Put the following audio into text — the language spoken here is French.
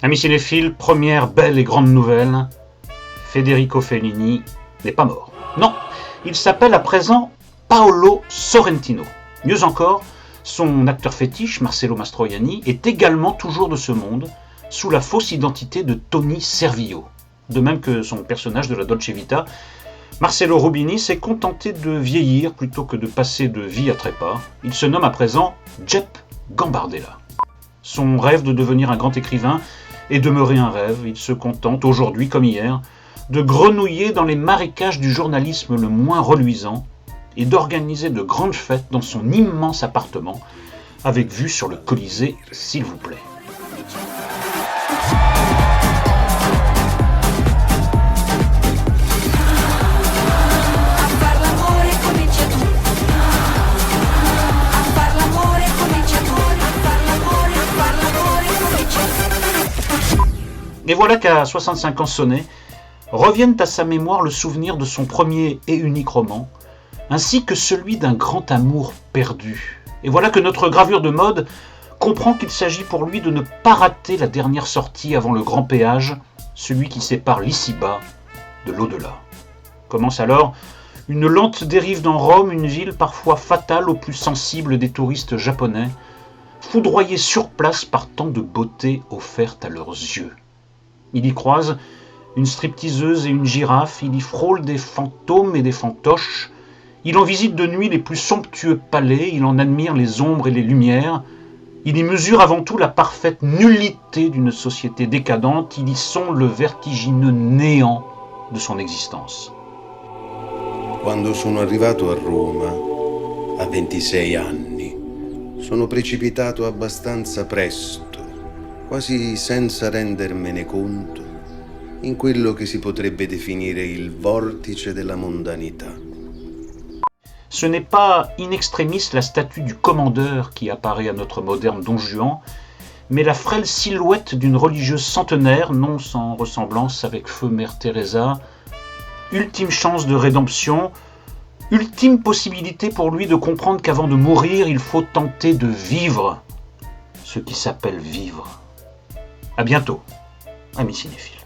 Amis cinéphiles, première belle et grande nouvelle, Federico Fellini n'est pas mort. Non, il s'appelle à présent Paolo Sorrentino. Mieux encore, son acteur fétiche, Marcello Mastroianni, est également toujours de ce monde, sous la fausse identité de Tony Servillo. De même que son personnage de la Dolce Vita, Marcello Rubini s'est contenté de vieillir plutôt que de passer de vie à trépas. Il se nomme à présent Jep Gambardella. Son rêve de devenir un grand écrivain est demeuré un rêve. Il se contente, aujourd'hui comme hier, de grenouiller dans les marécages du journalisme le moins reluisant et d'organiser de grandes fêtes dans son immense appartement, avec vue sur le Colisée, s'il vous plaît. Et voilà qu'à 65 ans sonnés, reviennent à sa mémoire le souvenir de son premier et unique roman, ainsi que celui d'un grand amour perdu. Et voilà que notre gravure de mode comprend qu'il s'agit pour lui de ne pas rater la dernière sortie avant le grand péage, celui qui sépare l'ici-bas de l'au-delà. Commence alors une lente dérive dans Rome, une ville parfois fatale aux plus sensibles des touristes japonais, foudroyés sur place par tant de beauté offerte à leurs yeux. Il y croise une stripteaseuse et une girafe, il y frôle des fantômes et des fantoches, il en visite de nuit les plus somptueux palais, il en admire les ombres et les lumières, il y mesure avant tout la parfaite nullité d'une société décadente, il y sonde le vertigineux néant de son existence. Quando sono arrivato a Roma, a 26 anni, sono precipitato abbastanza presto, quasi senza rendermene conto, in quello che si potrebbe definire il vortice della mondanità. Ce n'est pas in extremis la statue du commandeur qui apparaît à notre moderne Don Juan, mais la frêle silhouette d'une religieuse centenaire, non sans ressemblance avec feu Mère Teresa. Ultime chance de rédemption, ultime possibilité pour lui de comprendre qu'avant de mourir, il faut tenter de vivre ce qui s'appelle vivre. À bientôt, amis cinéphiles.